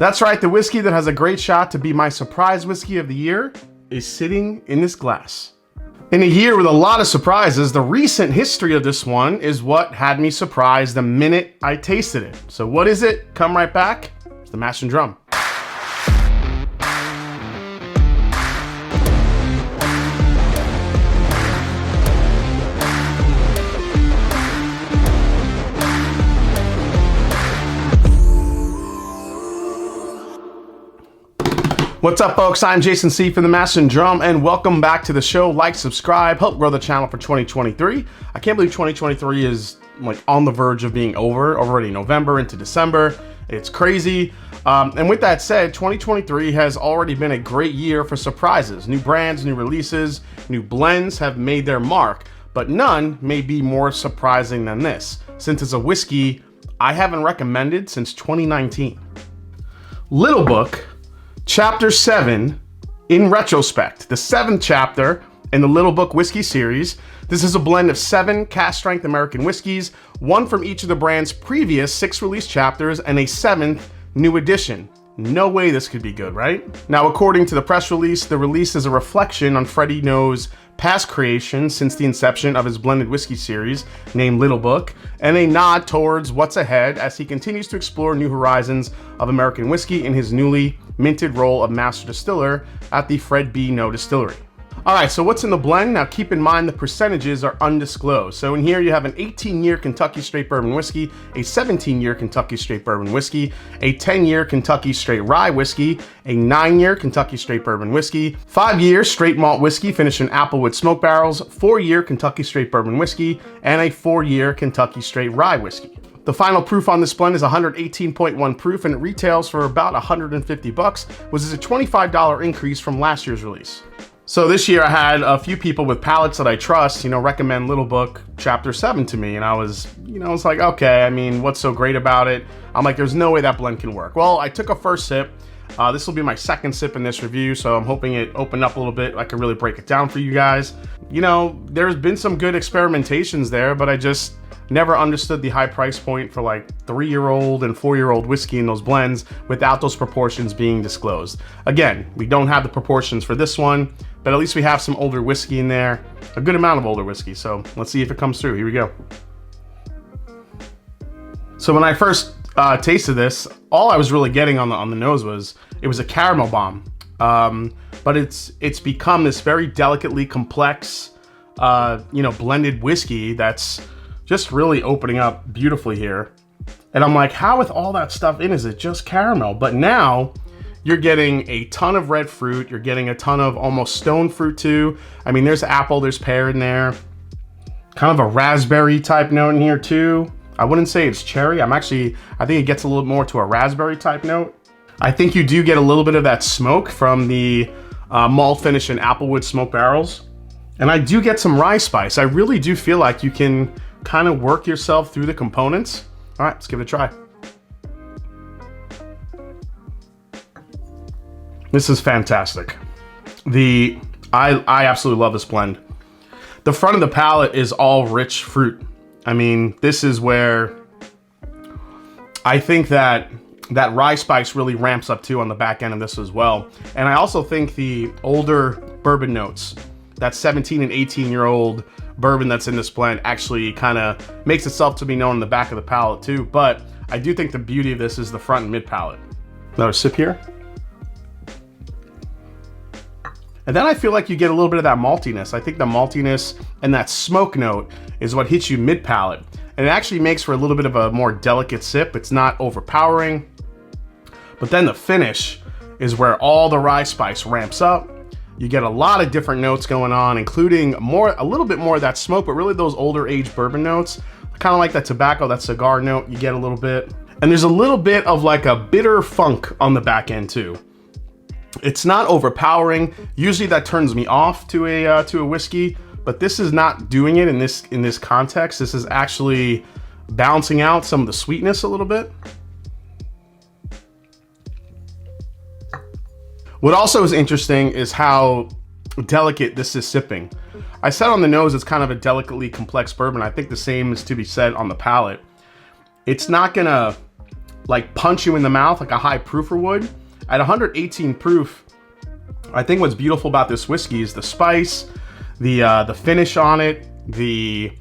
That's right, the whiskey that has a great shot to be my surprise whiskey of the year is sitting in this glass. In a year with a lot of surprises, the recent history of this one is what had me surprised the minute I tasted it. So what is it? Come right back. It's the Mash and Drum. What's up, folks? I'm Jason C. from the Mash and Drum, and welcome back to the show. Like, subscribe, help grow the channel for 2023. I can't believe 2023 is like on the verge of being over, already November into December. It's crazy. And with that said, 2023 has already been a great year for surprises. New brands, new releases, new blends have made their mark, but none may be more surprising than this, since it's a whiskey I haven't recommended since 2019. Little Book, Chapter 7, in retrospect, the 7th chapter in the Little Book whiskey series. This is a blend of 7 cask-strength American whiskeys, one from each of the brand's previous 6 release chapters, and a 7th new edition. No way this could be good, right? Now, according to the press release, the release is a reflection on Freddie No's past creations since the inception of his blended whiskey series, named Little Book, and a nod towards what's ahead as he continues to explore new horizons of American whiskey in his newly minted role of master distiller at the Fred B. No Distillery. All right, so what's in the blend? Now keep in mind the percentages are undisclosed. So in here you have an 18-year Kentucky Straight Bourbon Whiskey, a 17-year Kentucky Straight Bourbon Whiskey, a 10-year Kentucky Straight Rye Whiskey, a 9-year Kentucky Straight Bourbon Whiskey, 5-year Straight Malt Whiskey finished in Applewood Smoke Barrels, 4-year Kentucky Straight Bourbon Whiskey, and a 4-year Kentucky Straight Rye Whiskey. The final proof on this blend is 118.1 proof, and it retails for about $150, which is a $25 increase from last year's release. So this year I had a few people with palates that I trust, recommend Little Book Chapter 7 to me, and I was, it's like, okay, I mean, what's so great about it? I'm like, there's no way that blend can work. Well, I took a first sip. This will be my second sip in this review, so I'm hoping it opened up a little bit. I can really break it down for you guys. There's been some good experimentations there, but I just never understood the high price point for like 3-year-old and 4-year-old whiskey in those blends without those proportions being disclosed. Again, we don't have the proportions for this one, but at least we have some older whiskey in there, a good amount of older whiskey. So let's see if it comes through. Here we go. So when I first tasted this, all I was really getting on the nose was it was a caramel bomb, but it's become this very delicately complex, blended whiskey that's just really opening up beautifully here. And I'm like, how with all that stuff in is it just caramel? But now you're getting a ton of red fruit. You're getting a ton of almost stone fruit too. I mean, there's apple, there's pear in there. Kind of a raspberry type note in here too. I wouldn't say it's cherry. I think it gets a little more to a raspberry type note. I think you do get a little bit of that smoke from the malt finish in Applewood Smoke Barrels. And I do get some rye spice. I really do feel like you can kind of work yourself through the components. All right, let's give it a try. This is fantastic. I absolutely love this blend. The front of the palate is all rich fruit. I mean, this is where I think that rye spice really ramps up too on the back end of this as well. And I also think the older bourbon notes, that 17 and 18-year-old bourbon that's in this blend actually kind of makes itself to be known in the back of the palate too. But I do think the beauty of this is the front and mid palate. Another sip here. And then I feel like you get a little bit of that maltiness. I think the maltiness and that smoke note is what hits you mid palate. And it actually makes for a little bit of a more delicate sip. It's not overpowering. But then the finish is where all the rye spice ramps up. You get a lot of different notes going on, including a little bit more of that smoke, but really those older age bourbon notes, kind of like that tobacco, that cigar note, you get a little bit. And there's a little bit of like a bitter funk on the back end too. It's not overpowering. Usually that turns me off to a whiskey, but this is not doing it in this context. This is actually balancing out some of the sweetness a little bit. What also is interesting is how delicate this is sipping. I said on the nose it's kind of a delicately complex bourbon. I think the same is to be said on the palate. It's not gonna like punch you in the mouth like a high proofer would. At 118 proof, I think what's beautiful about this whiskey is the spice, the finish on it, the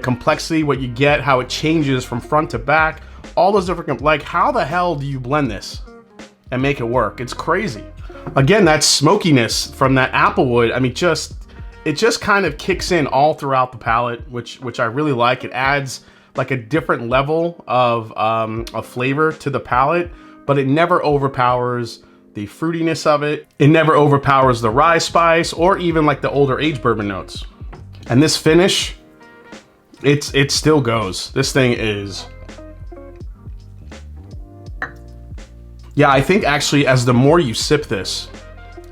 complexity, what you get, how it changes from front to back, all those different, like how the hell do you blend this and make it work? It's crazy. Again, that smokiness from that applewood, I mean, it just kind of kicks in all throughout the palate, which I really like. It adds like a different level of flavor to the palate, but it never overpowers the fruitiness of it. It never overpowers the rye spice or even like the older aged bourbon notes. And this finish, it still goes. This thing is, yeah, I think actually as the more you sip this,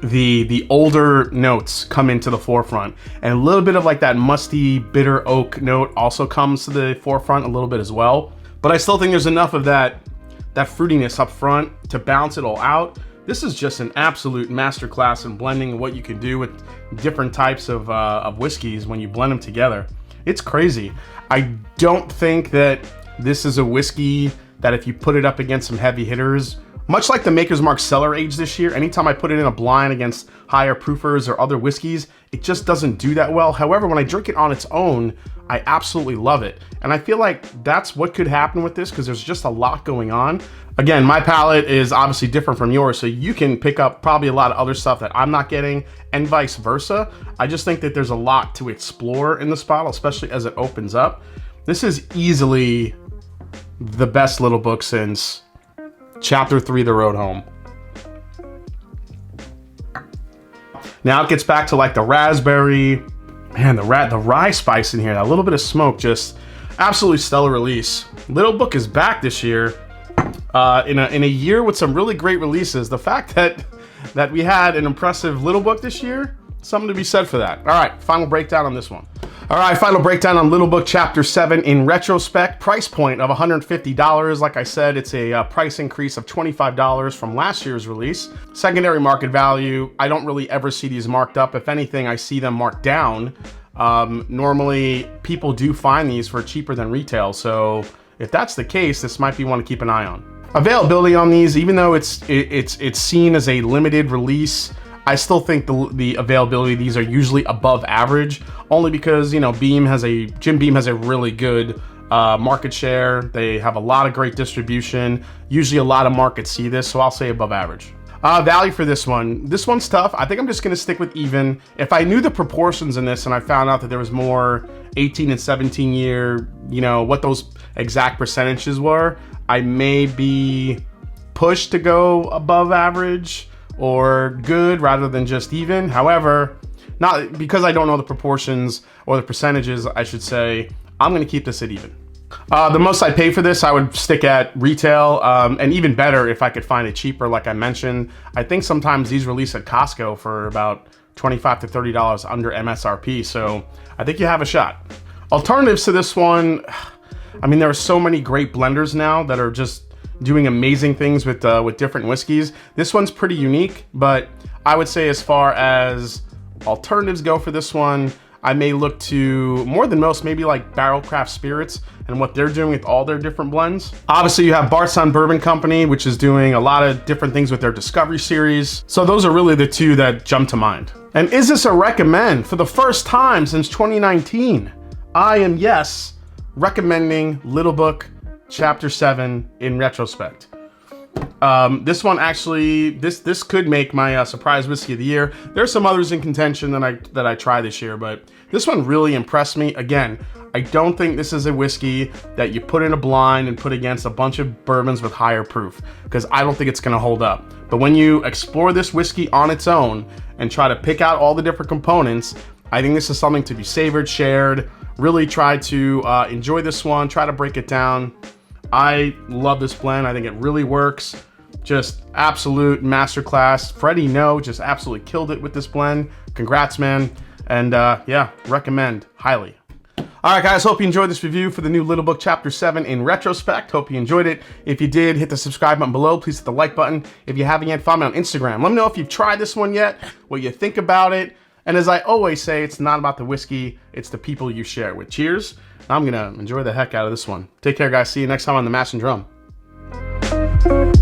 the older notes come into the forefront, and a little bit of like that musty bitter oak note also comes to the forefront a little bit as well. But I still think there's enough of that fruitiness up front to balance it all out. This is just an absolute masterclass in blending what you can do with different types of whiskeys when you blend them together. It's crazy. I don't think that this is a whiskey that if you put it up against some heavy hitters, much like the Maker's Mark Cellar Age this year, anytime I put it in a blind against higher proofers or other whiskeys, it just doesn't do that well. However, when I drink it on its own, I absolutely love it. And I feel like that's what could happen with this because there's just a lot going on. Again, my palate is obviously different from yours, so you can pick up probably a lot of other stuff that I'm not getting and vice versa. I just think that there's a lot to explore in this bottle, especially as it opens up. This is easily the best little book since Chapter 3, The Road Home. Now it gets back to like the raspberry, man, the rye spice in here, that little bit of smoke, just absolutely stellar release. Little Book is back this year, in a year with some really great releases. The fact that we had an impressive Little Book this year, something to be said for that. All right, final breakdown on this one. All right, final breakdown on Little Book Chapter 7 in retrospect. Price point of $150. Like I said, it's a price increase of $25 from last year's release. Secondary market value, I don't really ever see these marked up. If anything, I see them marked down. Normally, people do find these for cheaper than retail. So if that's the case, this might be one to keep an eye on. Availability on these, even though it's seen as a limited release, I still think the availability of these are usually above average, only because, you know, Jim Beam has a really good market share. They have a lot of great distribution. Usually a lot of markets see this, so I'll say above average. Value for this one's tough. I think I'm just gonna stick with even. If I knew the proportions in this and I found out that there was more 18 and 17 year, you know, what those exact percentages were, I may be pushed to go above average or good rather than just even. However, not because I don't know the proportions or the percentages, I should say, I'm gonna keep this at even. The most I pay for this, I would stick at retail, and even better if I could find it cheaper, like I mentioned. I think sometimes these release at Costco for about $25 to $30 under MSRP, so I think you have a shot. Alternatives to this one, I mean, there are so many great blenders now that are just doing amazing things with different whiskeys. This one's pretty unique, but I would say as far as alternatives go for this one, I may look to, more than most, maybe like Barrel Craft Spirits and what they're doing with all their different blends. Obviously, you have Bardstown Bourbon Company, which is doing a lot of different things with their Discovery series. So those are really the two that jump to mind. And is this a recommend? For the first time since 2019, I am, yes, recommending Little Book Chapter 7 in retrospect. This one actually, this could make my surprise whiskey of the year. There's some others in contention that I try this year, but this one really impressed me. Again, I don't think this is a whiskey that you put in a blind and put against a bunch of bourbons with higher proof, because I don't think it's gonna hold up. But when you explore this whiskey on its own and try to pick out all the different components, I think this is something to be savored, shared. Really try to enjoy this one, try to break it down. I love this blend. I think it really works. Just absolute masterclass. Freddie No just absolutely killed it with this blend. Congrats, man. And yeah, recommend highly. All right, guys, hope you enjoyed this review for the new Little Book Chapter 7 in retrospect. Hope you enjoyed it. If you did, hit the subscribe button below. Please hit the like button. If you haven't yet, follow me on Instagram. Let me know if you've tried this one yet, what you think about it. And as I always say, it's not about the whiskey, it's the people you share it with. Cheers. I'm gonna enjoy the heck out of this one. Take care, guys. See you next time on The Mash and Drum. Bye.